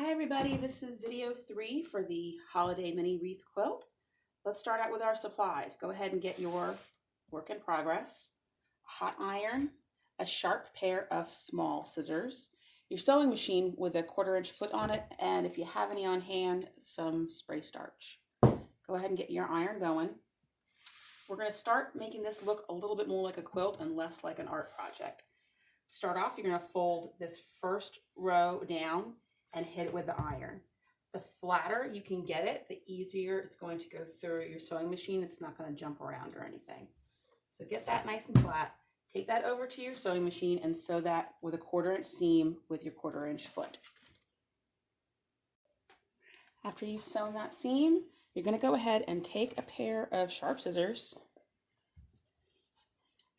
Hi everybody, this is video 3 for the holiday mini wreath quilt. Let's start out with our supplies. Go ahead and get your work in progress. A hot iron, a sharp pair of small scissors, your sewing machine with a 1/4-inch foot on it, and if you have any on hand, some spray starch. Go ahead and get your iron going. We're going to start making this look a little bit more like a quilt and less like an art project. To start off, you're going to fold this first row down and hit it with the iron. The flatter you can get it, the easier it's going to go through your sewing machine. It's not going to jump around or anything. So get that nice and flat. Take that over to your sewing machine and sew that with a 1/4-inch seam with your 1/4-inch foot. After you've sewn that seam, you're going to go ahead and take a pair of sharp scissors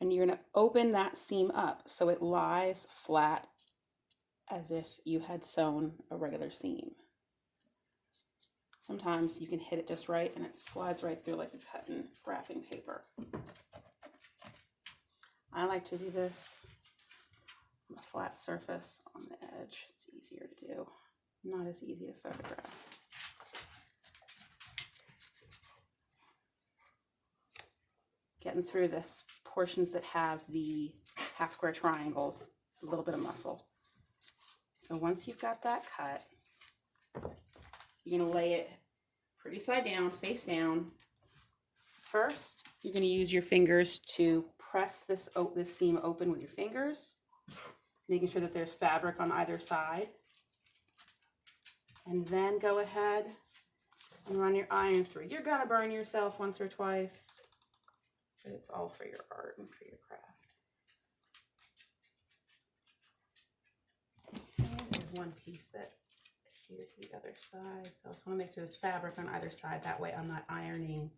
and you're going to open that seam up so it lies flat as if you had sewn a regular seam. Sometimes you can hit it just right and it slides right through like you're cutting wrapping paper. I like to do this on a flat surface on the edge. It's easier to do, not as easy to photograph. Getting through this portions that have the half square triangles, a little bit of muscle. So once you've got that cut, you're going to lay it pretty side down, face down. First, you're going to use your fingers to press this seam open with your fingers, making sure that there's fabric on either side. And then go ahead and run your iron through. You're going to burn yourself once or twice, but it's all for your art and for your craft. One piece that adhered to the other side. So I just want to make sure there's fabric on either side. That way I'm not ironing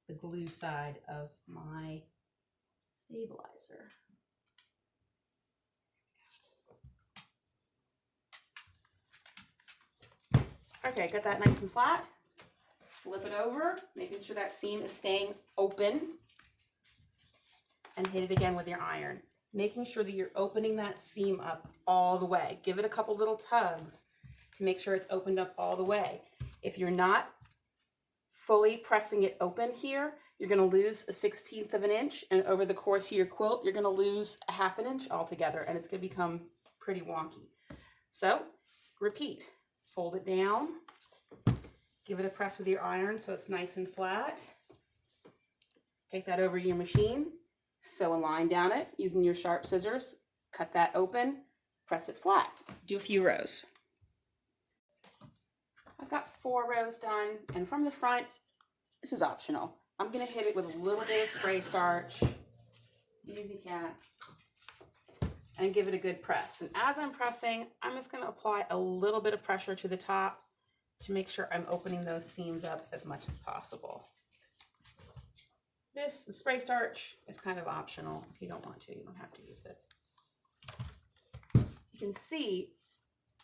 the glue side of my stabilizer. Okay, got that nice and flat. Flip it over, making sure that seam is staying open, and hit it again with your iron. Making sure that you're opening that seam up all the way. Give it a couple little tugs to make sure it's opened up all the way. If you're not fully pressing it open here, you're going to lose a 1/16 of an inch, and over the course of your quilt, you're going to lose a 1/2 inch altogether, and it's going to become pretty wonky. So, repeat. Fold it down. Give it a press with your iron so it's nice and flat. Take that over to your machine. Sew a line down it using your sharp scissors, cut that open, press it flat. Do a few rows. I've got 4 rows done, and from the front, this is optional. I'm going to hit it with a little bit of spray starch, easy cats, and give it a good press. And as I'm pressing, I'm just going to apply a little bit of pressure to the top to make sure I'm opening those seams up as much as possible. This spray starch is kind of optional. If you don't want to, you don't have to use it. You can see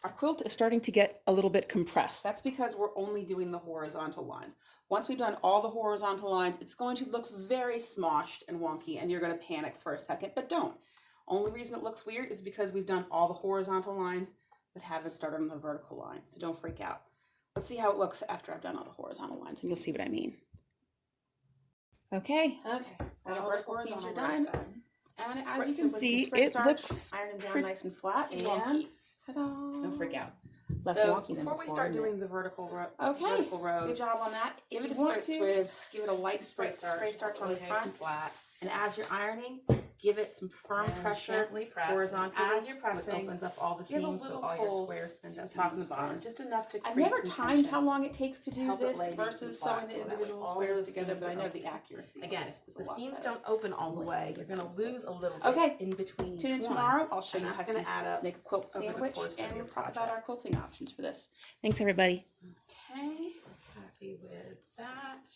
our quilt is starting to get a little bit compressed. That's because we're only doing the horizontal lines. Once we've done all the horizontal lines, it's going to look very smoshed and wonky, and you're going to panic for a second, but don't. Only reason it looks weird is because we've done all the horizontal lines, but haven't started on the vertical lines, so don't freak out. Let's see how it looks after I've done all the horizontal lines, and you'll see what I mean. Okay, all the vertical seams are done, and as you can see, it looks pretty nice and flat, and ta-da! Don't freak out. Less wonky than before. Before we start doing the vertical rows, good job on that. Give it a light spray starch on the front, flat, and as you're ironing, give it some firm pressure horizontally as you're pressing. It opens up all the seams, so all your squares end up top and the bottom, just enough to create. I've never timed how long it takes to do this versus sewing the individual squares together, but I know the accuracy. Again, the seams don't open all the way. You're going to lose a little bit in between. Tune in tomorrow. I'll show you how to make a quilt sandwich, and we'll talk about our quilting options for this. Thanks, everybody. Okay, happy with that.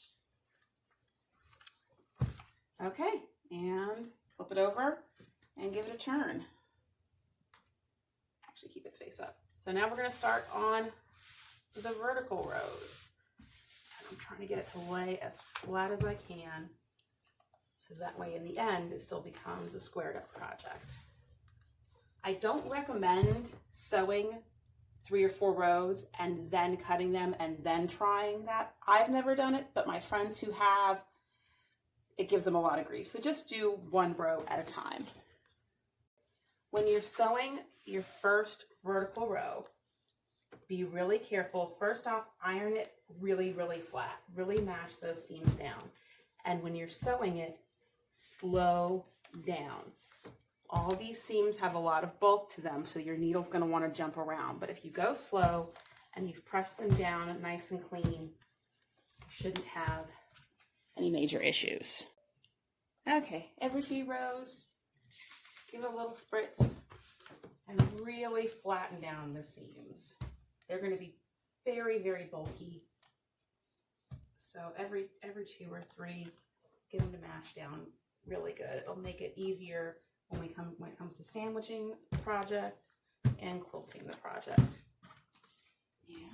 Okay, and flip it over and give it a turn. Actually, keep it face up. So now we're going to start on the vertical rows. And I'm trying to get it to lay as flat as I can, so that way in the end it still becomes a squared up project. I don't recommend sewing 3 or 4 rows and then cutting them and then trying that. I've never done it, but my friends who have, it gives them a lot of grief. So just do 1 row at a time. When you're sewing your first vertical row, be really careful. First off, iron it really, really flat. Really mash those seams down. And when you're sewing it, slow down. All these seams have a lot of bulk to them, so your needle's going to want to jump around. But if you go slow and you've pressed them down nice and clean, you shouldn't have any major issues. Okay, every few rows, give it a little spritz and really flatten down the seams. They're going to be very, very bulky. So every 2 or 3, get them to mash down really good. It'll make it easier when it comes to sandwiching the project and quilting the project.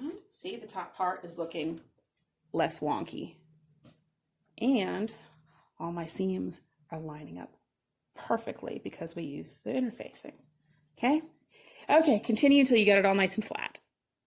And see, the top part is looking less wonky. And all my seams are lining up perfectly because we use the interfacing. Okay? Okay, continue until you get it all nice and flat.